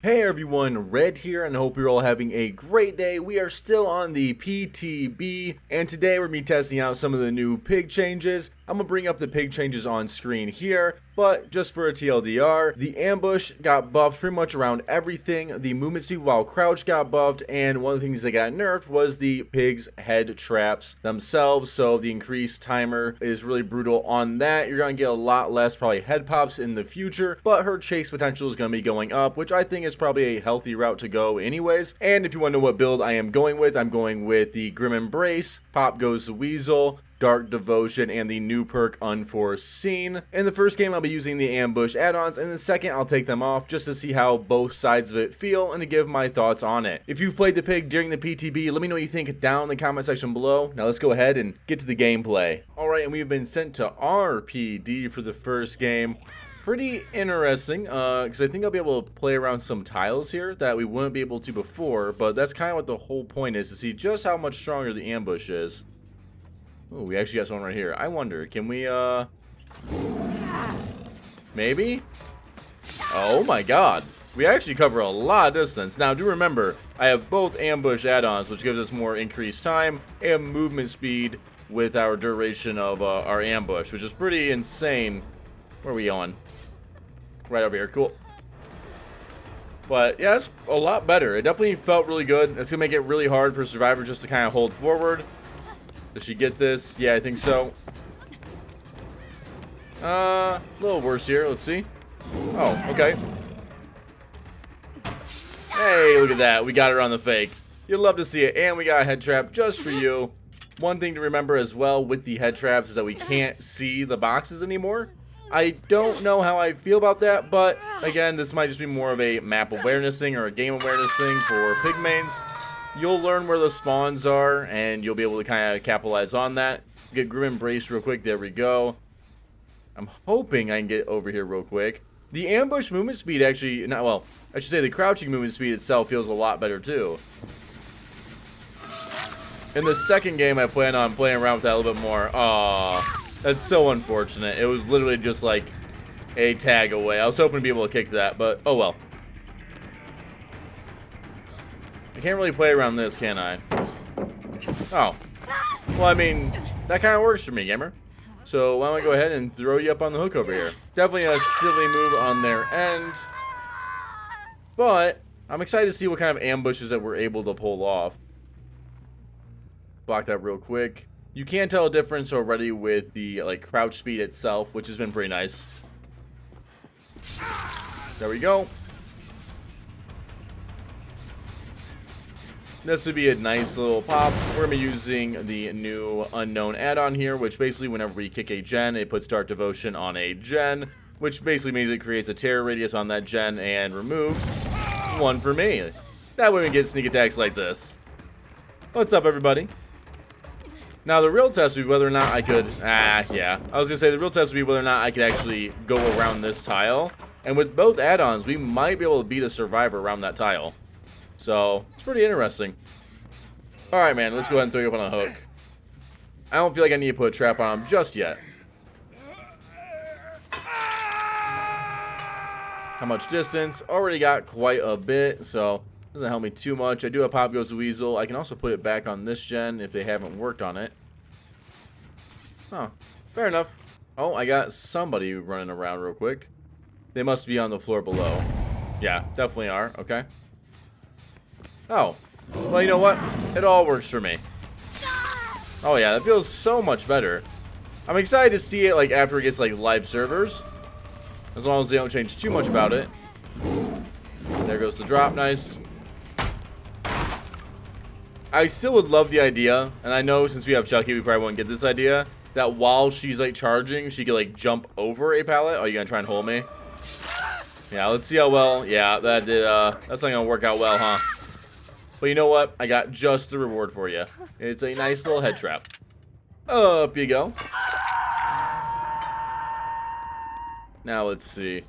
Hey everyone, Red here, and I hope you're all having a great day. We are still on the PTB, and today we're going to be testing out some of the new pig changes. I'm going to bring up the pig changes on screen here, but just for a TLDR, the ambush got buffed pretty much around everything. The movement speed while crouched got buffed, and one of the things that got nerfed was the pig's head traps themselves, so the increased timer is really brutal on that. You're going to get a lot less probably head pops in the future, but her chase potential is going to be going up, which I think is probably a healthy route to go anyways. And if you want to know what build I am going with, I'm going with the Grim Embrace, Pop Goes the Weasel, Dark Devotion, and the new perk Unforeseen. In the first game, I'll be using the ambush add-ons, and in the second, I'll take them off just to see how both sides of it feel and to give my thoughts on it. If you've played the pig during the PTB, let me know what you think down in the comment section below. Now let's go ahead and get to the gameplay. Alright, and we've been sent to RPD for the first game. Pretty interesting, because I think I'll be able to play around some tiles here that we wouldn't be able to before, but that's kind of what the whole point is, to see just how much stronger the ambush is. Oh, we actually got someone right here. I wonder, can we, maybe? Oh my god. We actually cover a lot of distance. Now, do remember, I have both ambush add-ons, which gives us more increased time, and movement speed with our duration of our ambush, which is pretty insane. Where are we going? Right over here. Cool. But, yeah, it's a lot better. It definitely felt really good. It's going to make it really hard for Survivor just to kind of hold forward. Does she get this? Yeah, I think so. A little worse here. Let's see. Oh, okay. Hey, look at that. We got her on the fake. You'd love to see it. And we got a head trap just for you. One thing to remember as well with the head traps is that we can't see the boxes anymore. I don't know how I feel about that, but again, this might just be more of a map awareness thing or a game awareness thing for pig mains. You'll learn where the spawns are, and you'll be able to kind of capitalize on that. Get Grim Embrace real quick. There we go. I'm hoping I can get over here real quick. The ambush movement speed actually, not well, I should say the crouching movement speed itself feels a lot better too. In the second game, I plan on playing around with that a little bit more. Aww. That's so unfortunate. It was literally just like a tag away. I was hoping to be able to kick that, but oh well. I can't really play around this, can I? Oh. Well, I mean, that kind of works for me, gamer. So why don't I go ahead and throw you up on the hook over here. Definitely a silly move on their end. But I'm excited to see what kind of ambushes that we're able to pull off. Block that real quick. You can tell a difference already with the crouch speed itself, which has been pretty nice. There we go. This would be a nice little pop. We're going to be using the new unknown add-on here, which basically whenever we kick a gen, it puts Dark Devotion on a gen, which basically means it creates a terror radius on that gen and removes one for me. That way we get sneak attacks like this. What's up, everybody? Now, the real test would be whether or not I could... yeah. I was going to say the real test would be whether or not I could actually go around this tile. And with both add-ons, we might be able to beat a Survivor around that tile. So, it's pretty interesting. Alright, man. Let's go ahead and throw you up on a hook. I don't feel like I need to put a trap on him just yet. How much distance? Already got quite a bit, so... doesn't help me too much. I do have Pop Goes the Weasel. I can also put it back on this gen if they haven't worked on it. Huh. Fair enough. Oh, I got somebody running around real quick. They must be on the floor below. Yeah, definitely are. Okay. Oh. Well, you know what? It all works for me. Oh, yeah. That feels so much better. I'm excited to see it after it gets live servers. As long as they don't change too much about it. There goes the drop. Nice. I still would love the idea, and I know since we have Chucky, we probably won't get this idea, that while she's charging, she could jump over a pallet. Oh, you gonna try and hold me? Yeah, let's see how well. Yeah, that did, that's not gonna work out well, huh? But you know what? I got just the reward for you. It's a nice little head trap. Up you go. Now let's see.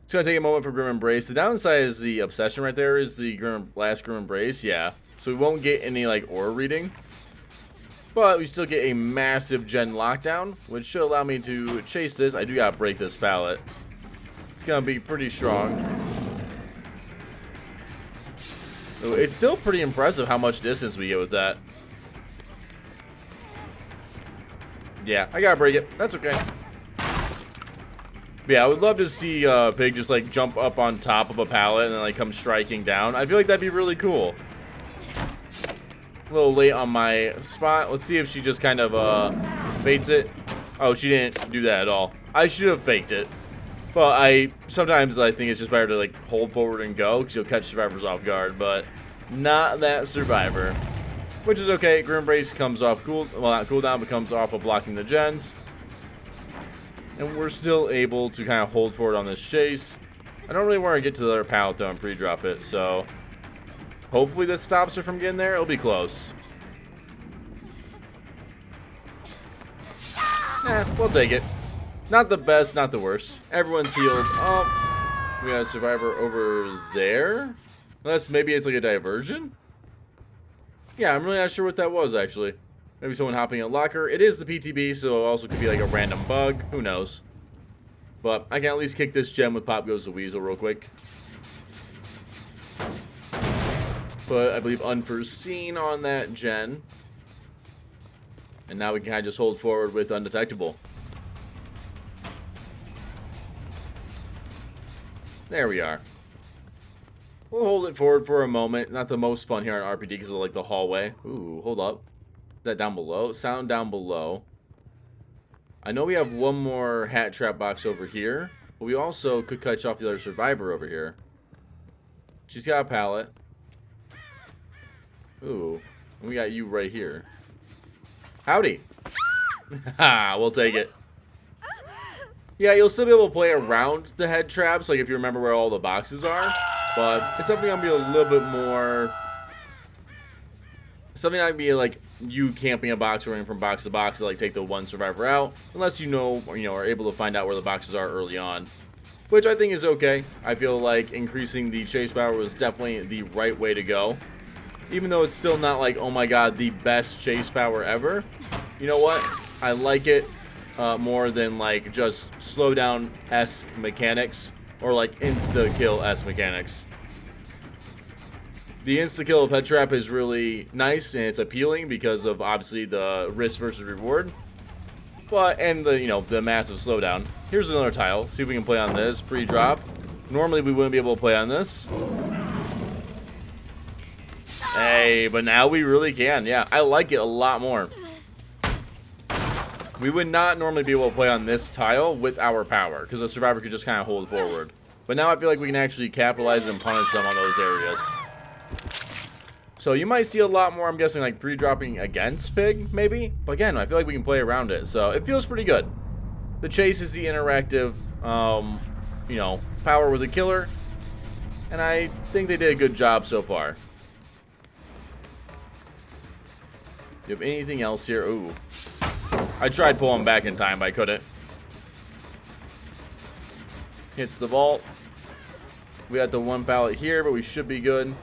It's gonna take a moment for Grim Embrace. The downside is the obsession right there is the last Grim Embrace. Yeah. So we won't get any aura reading. But we still get a massive gen lockdown, which should allow me to chase this. I do gotta break this pallet. It's gonna be pretty strong. It's still pretty impressive how much distance we get with that. Yeah, I gotta break it. That's okay. But yeah, I would love to see Pig just like jump up on top of a pallet and then like come striking down. I feel like that'd be really cool. A little late on my spot. Let's see if she just kind of baits it. Oh, she didn't do that at all. I should have faked it. But sometimes I think it's just better to like hold forward and go because you'll catch survivors off guard, but not that survivor. Which is okay. Grim Brace comes off well, not cooldown, but comes off of blocking the gens. And we're still able to kind of hold forward on this chase. I don't really want to get to the other pallet though and pre-drop it, so hopefully this stops her from getting there. It'll be close. We'll take it. Not the best, not the worst. Everyone's healed. Oh, we got a survivor over there. Unless maybe it's like a diversion. Yeah, I'm really not sure what that was actually. Maybe someone hopping a locker. It is the PTB, so it also could be like a random bug. Who knows? But I can at least kick this gem with Pop Goes the Weasel real quick. But I believe unforeseen on that gen. And now we can kind of just hold forward with undetectable. There we are. We'll hold it forward for a moment. Not the most fun here on RPD because of like the hallway. Ooh, hold up. Is that down below? Sound down below. I know we have one more hat trap box over here, but we also could catch off the other survivor over here. She's got a pallet. Ooh, and we got you right here. Howdy. Ha, we'll take it. Yeah, you'll still be able to play around the head traps, like if you remember where all the boxes are. But it's definitely gonna be a little bit more. Something that would be like you camping a box or running from box to box to like take the one survivor out, unless you know or are able to find out where the boxes are early on, which I think is okay. I feel like increasing the chase power was definitely the right way to go, even though it's still not like, oh my god, the best chase power ever. You know what? I like it more than like just slowdown-esque mechanics or like insta-kill-esque mechanics. The insta-kill of head trap is really nice and it's appealing because of obviously the risk versus reward, and the the massive slowdown. Here's another tile. See if we can play on this pre-drop. Normally we wouldn't be able to play on this. Hey, but now we really can. Yeah, I like it a lot more. We would not normally be able to play on this tile with our power because the survivor could just kind of hold forward. But now I feel like we can actually capitalize and punish them on those areas. So you might see a lot more, I'm guessing, like pre-dropping against Pig, maybe. But again, I feel like we can play around it. So it feels pretty good. The chase is the interactive, power with a killer. And I think they did a good job so far. Do you have anything else here? Ooh. I tried pulling back in time, but I couldn't. Hits the vault. We got the one pallet here, but we should be good.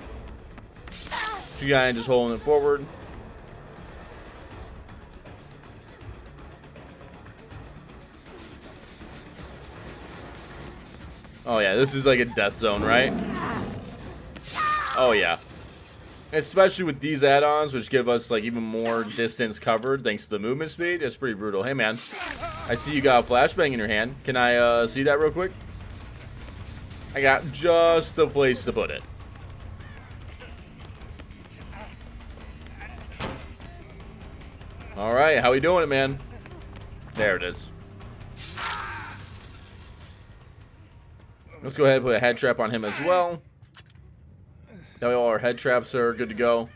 Two guys just holding it forward. Oh yeah, this is like a death zone, right? Oh yeah. Especially with these add-ons, which give us like even more distance covered thanks to the movement speed. It's pretty brutal. Hey man, I see you got a flashbang in your hand. Can I see that real quick? I got just the place to put it. Alright, how we doing it, man? There it is. Let's go ahead and put a head trap on him as well. That way all our head traps are good to go.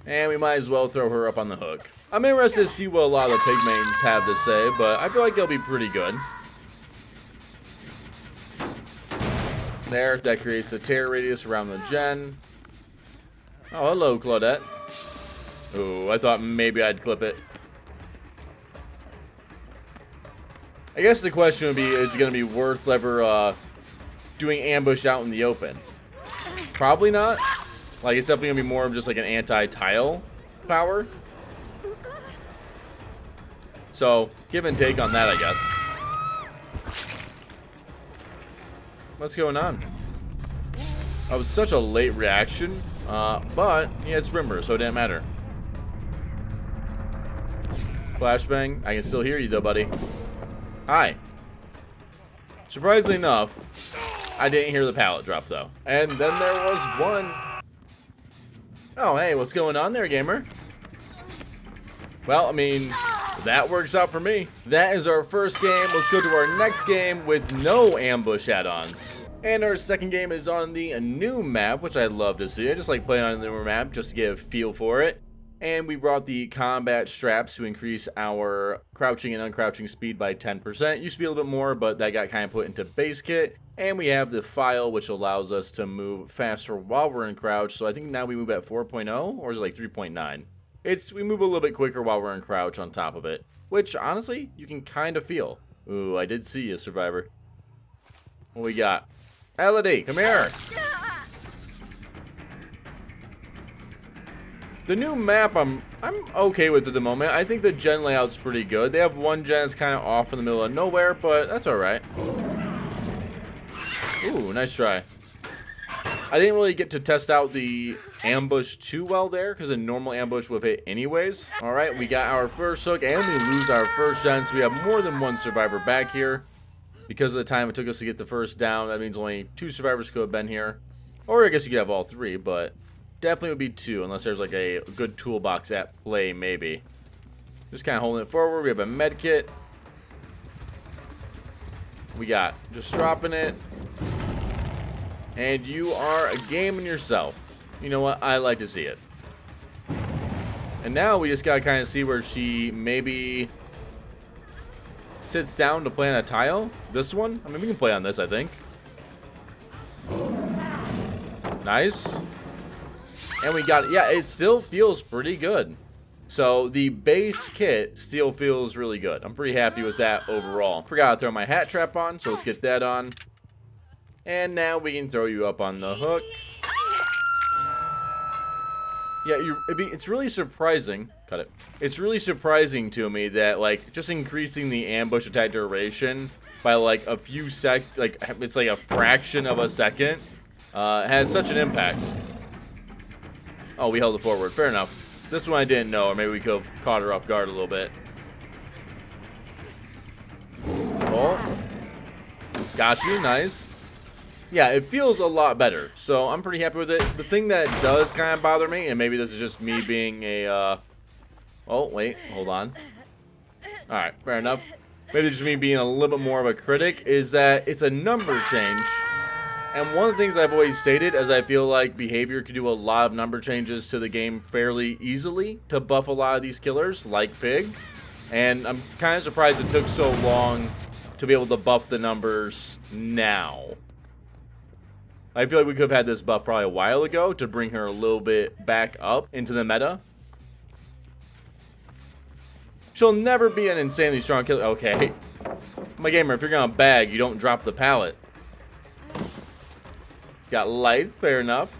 And we might as well throw her up on the hook. I'm interested to see what a lot of the pig mains have to say, but I feel like they'll be pretty good. There, that creates a tear radius around the gen. Oh, hello, Claudette. Ooh, I thought maybe I'd clip it. I guess the question would be, is it going to be worth ever doing ambush out in the open? Probably not. Like, it's definitely going to be more of just like an anti-tile power. So, give and take on that, I guess. What's going on? That was such a late reaction But he had sprint burst, so it didn't matter. Flashbang. I can still hear you though, buddy. Hi. Surprisingly enough, I didn't hear the pallet drop though. And then there was one. Oh, hey, what's going on there, gamer? Well, I mean, that works out for me. That is our first game. Let's go to our next game with no ambush add-ons. And our second game is on the new map, which I love to see. I just like playing on the newer map just to get a feel for it. And we brought the combat straps to increase our crouching and uncrouching speed by 10%. Used to be a little bit more, but that got kind of put into base kit. And we have the file, which allows us to move faster while we're in crouch. So I think now we move at 4.0, or is it like 3.9? We move a little bit quicker while we're in crouch on top of it, which honestly, you can kind of feel. Ooh, I did see you, Survivor. What we got? Elodie, come here. The new map, I'm okay with at the moment. I think the gen layout's pretty good. They have one gen that's kind of off in the middle of nowhere, but that's all right. Ooh, nice try. I didn't really get to test out the ambush too well there, because a normal ambush would hit anyways. All right, we got our first hook, and we lose our first gen, so we have more than one survivor back here. Because of the time it took us to get the first down, that means only 2 survivors could have been here. Or I guess you could have all 3, but definitely would be 2, unless there's like a good toolbox at play, maybe. Just kind of holding it forward. We have a med kit. We got just dropping it. And you are gaming yourself. You know what? I like to see it. And now we just gotta kind of see where she maybe sits down to play on a tile. This one? I mean, we can play on this, I think. Nice. And we got it. Yeah, it still feels pretty good. So the base kit still feels really good. I'm pretty happy with that overall. Forgot to throw my hat trap on, so let's get that on. And now we can throw you up on the hook. Yeah, it's really surprising. Cut it. It's really surprising to me that, like, just increasing the ambush attack duration by, like, a few it's like a fraction of a second, has such an impact. Oh, we held it forward. Fair enough. This one I didn't know, or maybe we could have caught her off guard a little bit. Oh. Got you. Nice. Yeah, it feels a lot better, so I'm pretty happy with it. The thing that does kind of bother me, and maybe this is just me being a, oh, wait, hold on. Alright, fair enough. Maybe just me being a little bit more of a critic, is that it's a number change. And one of the things I've always stated is I feel like behavior could do a lot of number changes to the game fairly easily to buff a lot of these killers, like Pig. And I'm kind of surprised it took so long to be able to buff the numbers now. I feel like we could have had this buff probably a while ago to bring her a little bit back up into the meta. She'll never be an insanely strong killer. Okay. My gamer, if you're going to bag, you don't drop the pallet. Got life, fair enough.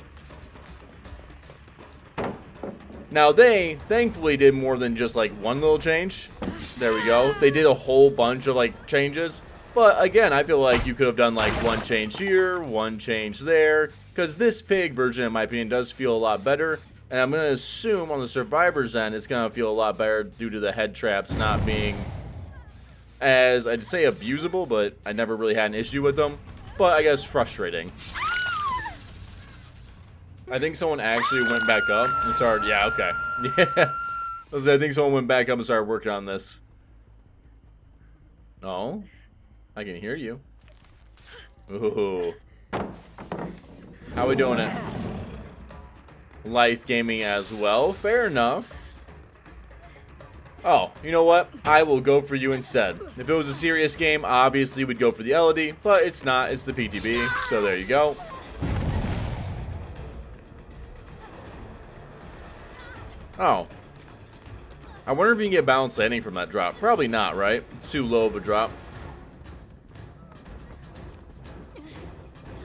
Now they, thankfully, did more than just like one little change. There we go. They did a whole bunch of like changes. But again, I feel like you could have done like one change here, one change there, because this Pig version, in my opinion, does feel a lot better. And I'm going to assume on the survivor's end, it's going to feel a lot better due to the head traps not being as, I'd say, abusable, but I never really had an issue with them. But I guess frustrating. I think someone actually went back up and started, yeah, okay. Yeah. I think someone went back up and started working on this. Oh. I can hear you. Ooh. How we doing it? Life gaming as well. Fair enough. Oh, you know what? I will go for you instead. If it was a serious game, obviously we'd go for the Elodie, but it's not. It's the PTB. So there you go. Oh. I wonder if you can get balanced landing from that drop. Probably not, right? It's too low of a drop.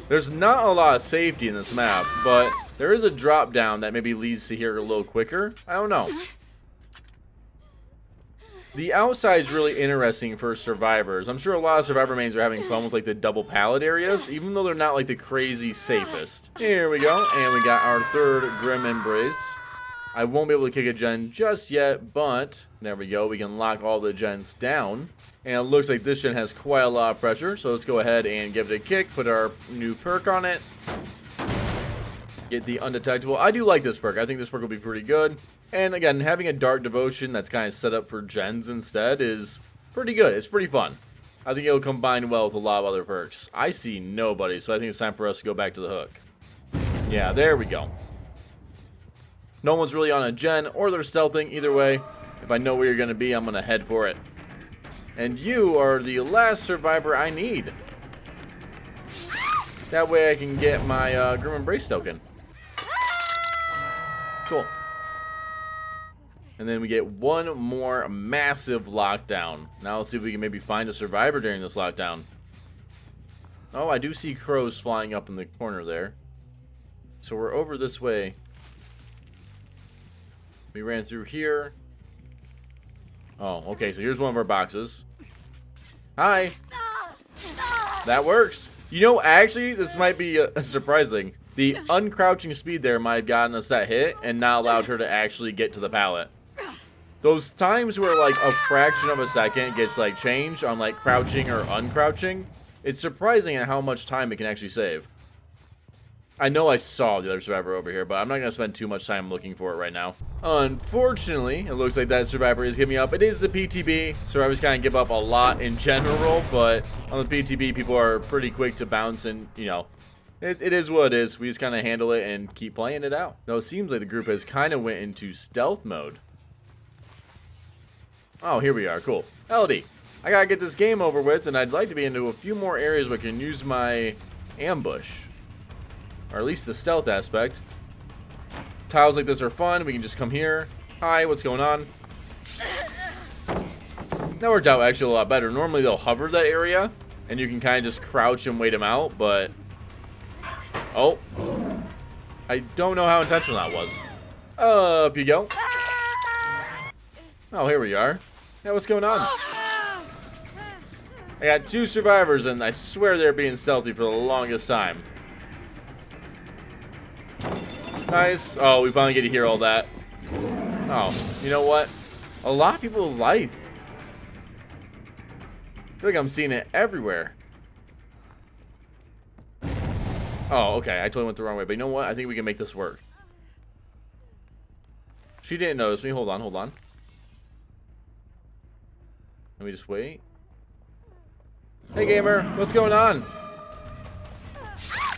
There's not a lot of safety in this map, but there is a drop down that maybe leads to here a little quicker. I don't know. The outside is really interesting for survivors. I'm sure a lot of survivor mains are having fun with like the double pallet areas, even though they're not like the crazy safest. Here we go, and we got our third Grim Embrace. I won't be able to kick a gen just yet, but there we go. We can lock all the gens down. And it looks like this gen has quite a lot of pressure, so let's go ahead and give it a kick, put our new perk on it. Get the undetectable. I do like this perk. I think this perk will be pretty good. And again, having a Dark Devotion that's kind of set up for gens instead is pretty good. It's pretty fun. I think it'll combine well with a lot of other perks. I see nobody, so I think it's time for us to go back to the hook. Yeah, there we go. No one's really on a gen, or they're stealthing. Either way, if I know where you're going to be, I'm going to head for it. And you are the last survivor I need. That way I can get my Grim Embrace token. Cool. And then we get one more massive lockdown. Now let's see if we can maybe find a survivor during this lockdown. Oh, I do see crows flying up in the corner there. So we're over this way. We ran through here. Oh, okay, so here's one of our boxes. Hi. That works. You know, actually, this might be surprising. The uncrouching speed there might have gotten us that hit and not allowed her to actually get to the pallet. Those times where like a fraction of a second gets like changed on like crouching or uncrouching, it's surprising at how much time it can actually save. I know I saw the other survivor over here, but I'm not going to spend too much time looking for it right now. Unfortunately, it looks like that survivor is giving up. It is the PTB. Survivors kind of give up a lot in general, but on the PTB, people are pretty quick to bounce and, you know, it is what it is. We just kind of handle it and keep playing it out. Though it seems like the group has kind of went into stealth mode. Oh, here we are. Cool. LD, I got to get this game over with, and I'd like to be into a few more areas where I can use my ambush. Or at least the stealth aspect. Tiles like this are fun. We can just come here. Hi, what's going on? That worked out actually a lot better. Normally they'll hover that area, and you can kind of just crouch and wait them out, but... Oh. I don't know how intentional that was. Up you go. Oh, here we are. Yeah, what's going on? I got two survivors, and I swear they're being stealthy for the longest time. Nice. Oh, we finally get to hear all that. Oh, you know what? A lot of people like. I feel like I'm seeing it everywhere. Oh, okay. I totally went the wrong way. But you know what? I think we can make this work. She didn't notice me. Hold on, hold on. Let me just wait. Hey, gamer. What's going on?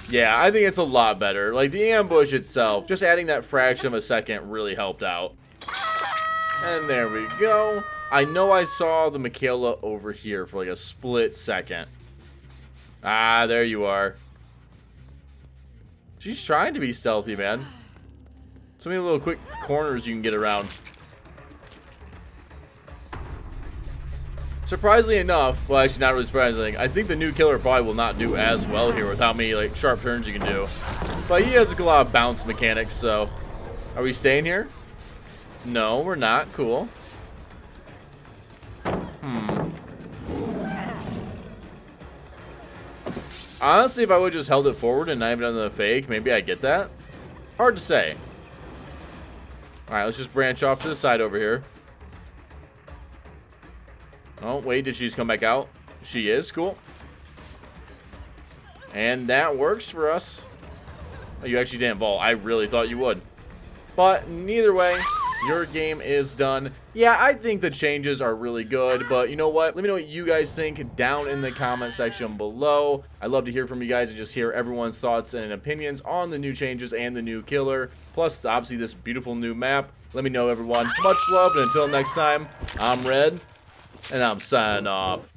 Yeah, I think it's a lot better. Like, the ambush itself, just adding that fraction of a second really helped out. And there we go. I know I saw the Michaela over here for like a split second. Ah, there you are. She's trying to be stealthy, man. So many little quick corners you can get around. Surprisingly enough, well, actually not really surprising, I think the new killer probably will not do as well here with how many like sharp turns you can do. But he has a lot of bounce mechanics, so... Are we staying here? No, we're not. Cool. Honestly, if I would just held it forward and not even done the fake, maybe I get that. Hard to say. Alright, let's just branch off to the side over here. Oh, wait, did she just come back out? She is, cool. And that works for us. Oh, you actually didn't vault. I really thought you would. But neither way, your game is done. Yeah, I think the changes are really good, but you know what? Let me know what you guys think down in the comment section below. I'd love to hear from you guys and just hear everyone's thoughts and opinions on the new changes and the new killer, plus obviously this beautiful new map. Let me know, everyone. Much love, and until next time, I'm Red, and I'm signing off.